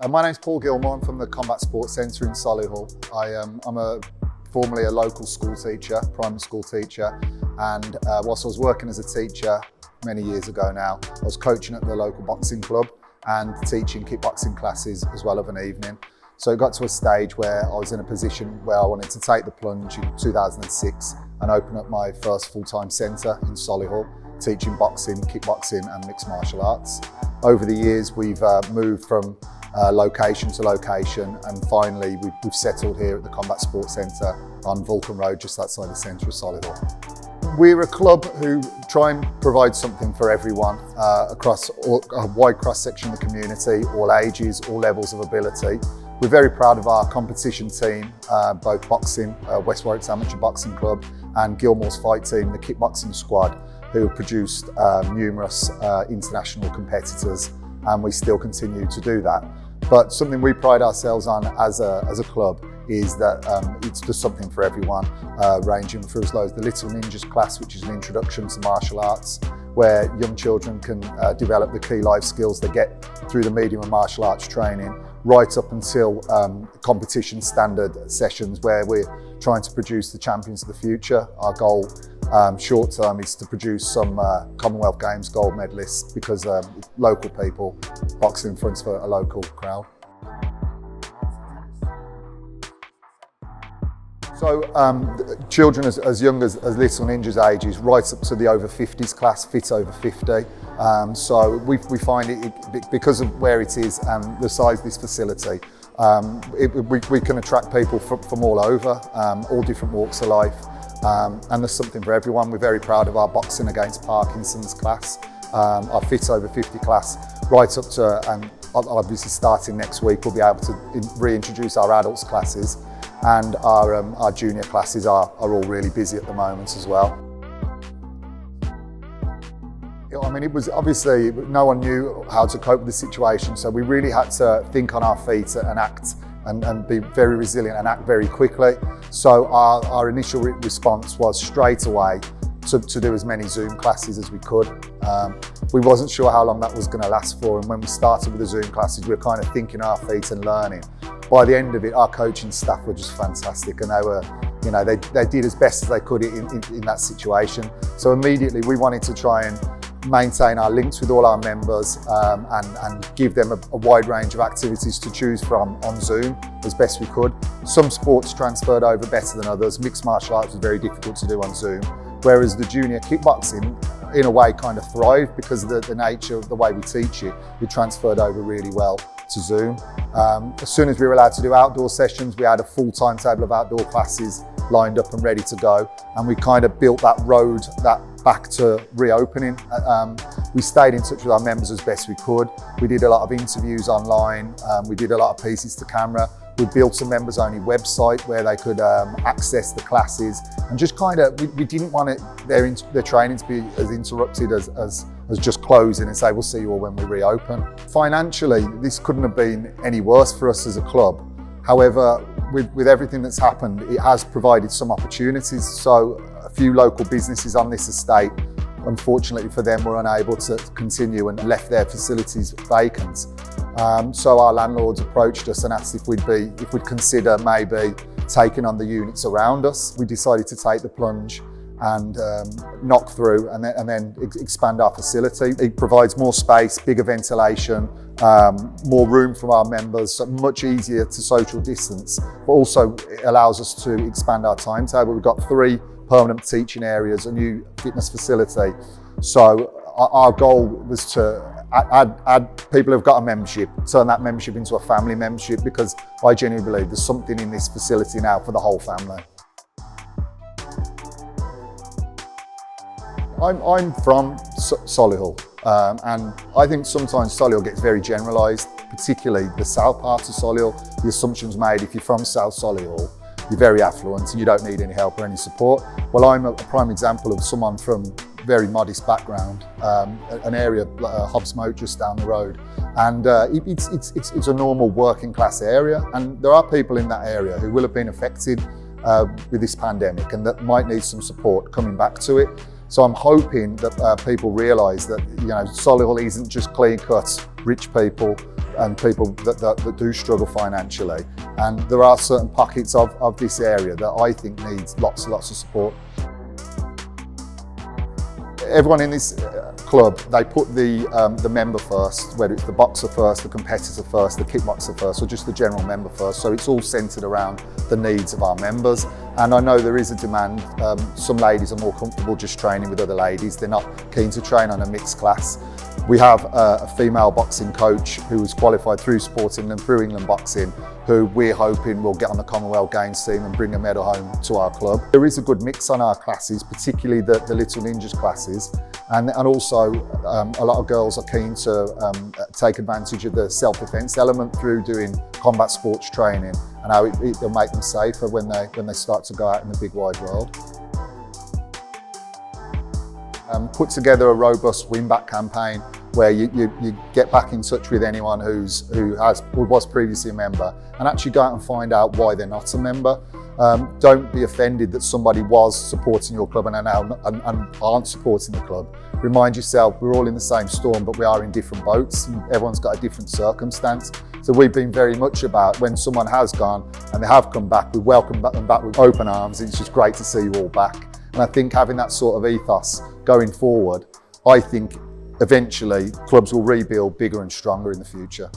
My name's Paul Gilmore. I'm from the Combat Sports Centre in Solihull. I'm formerly a local school teacher, primary school teacher, and whilst I was working as a teacher many years ago now, I was coaching at the local boxing club and teaching kickboxing classes as well of an evening. So it got to a stage where I was in a position where I wanted to take the plunge in 2006 and open up my first full-time centre in Solihull, teaching boxing, kickboxing and mixed martial arts. Over the years we've moved from location to location, and finally we've settled here at the Combat Sports Centre on Vulcan Road, just outside the centre of Solihull. We're a club who try and provide something for everyone across a wide cross-section of the community, all ages, all levels of ability. We're very proud of our competition team, both boxing, West Warwick's Amateur Boxing Club, and Gilmore's fight team, the kickboxing squad, who have produced numerous international competitors, and we still continue to do that. But something we pride ourselves on as a club is that it's just something for everyone, ranging for as low as the Little Ninjas class, which is an introduction to martial arts, where young children can develop the key life skills they get through the medium of martial arts training, right up until competition standard sessions where we're trying to produce the champions of the future. Our goal short term is to produce some Commonwealth Games gold medalists, because local people box in front of a local crowd. So children as young as Little Ninjas ages, right up to the over 50s class, fit over 50. So we find it, because of where it is and the size of this facility, we can attract people from all over, all different walks of life. And there's something for everyone. We're very proud of our boxing against Parkinson's class, our fit over 50 class, right up to, and obviously starting next week, we'll be able to reintroduce our adults classes, and our junior classes are all really busy at the moment as well. I mean, it was obviously, no one knew how to cope with the situation, so we really had to think on our feet and act and be very resilient and act very quickly. So our initial response was straight away to do as many Zoom classes as we could. We wasn't sure how long that was going to last for, and when we started with the Zoom classes, we were kind of thinking on our feet and learning. By the end of it, our coaching staff were just fantastic, and they were, you know, they did as best as they could in that situation. So immediately we wanted to try and maintain our links with all our members and give them a wide range of activities to choose from on Zoom as best we could. Some sports transferred over better than others. Mixed martial arts was very difficult to do on Zoom, whereas the junior kickboxing in a way kind of thrived because of the nature of the way we teach it. We transferred over really well to Zoom. As soon as we were allowed to do outdoor sessions, we had a full timetable of outdoor classes lined up and ready to go, and we kind of built that road back to reopening. We stayed in touch with our members as best we could. We did a lot of interviews online, we did a lot of pieces to camera. We built a members only website where they could access the classes, and just kind of, we didn't want their training to be as interrupted as just closing and say, we'll see you all when we reopen. Financially, this couldn't have been any worse for us as a club. However, with everything that's happened, it has provided some opportunities. So a few local businesses on this estate, unfortunately for them, were unable to continue and left their facilities vacant. So our landlords approached us and asked if we'd consider maybe taking on the units around us. We decided to take the plunge and knock through and then expand our facility. It provides more space, bigger ventilation, more room for our members, so much easier to social distance, but also it allows us to expand our timetable. We've got 3 permanent teaching areas, a new fitness facility. So our goal was to add people who've got a membership, turn that membership into a family membership, because I genuinely believe there's something in this facility now for the whole family. I'm from Solihull, and I think sometimes Solihull gets very generalised, particularly the south part of Solihull. The assumption's made if you're from South Solihull, you're very affluent and you don't need any help or any support. Well, I'm a prime example of someone from very modest background, an area, Hobbs Moat just down the road, and it's a normal working class area, and there are people in that area who will have been affected with this pandemic and that might need some support coming back to it. So I'm hoping that people realise that, you know, Solihull isn't just clean-cut rich people and people that do struggle financially. And there are certain pockets of this area that I think needs lots and lots of support. Everyone in this club, they put the member first, whether it's the boxer first, the competitor first, the kickboxer first, or just the general member first. So it's all centred around the needs of our members. And I know there is a demand. Some ladies are more comfortable just training with other ladies. They're not keen to train on a mixed class. We have a female boxing coach who was qualified through Sport England, through England Boxing, who we're hoping will get on the Commonwealth Games team and bring a medal home to our club. There is a good mix on our classes, particularly the Little Ninjas classes, and also a lot of girls are keen to take advantage of the self-defence element through doing combat sports training and how it'll make them safer when they start to go out in the big wide world. Put together a robust win-back campaign where you get back in touch with anyone who was previously a member and actually go out and find out why they're not a member. Don't be offended that somebody was supporting your club and are now aren't supporting the club. Remind yourself we're all in the same storm, but we are in different boats and everyone's got a different circumstance. So we've been very much about when someone has gone and they have come back, we welcome them back with open arms. It's just great to see you all back. And I think having that sort of ethos going forward, I think eventually clubs will rebuild bigger and stronger in the future.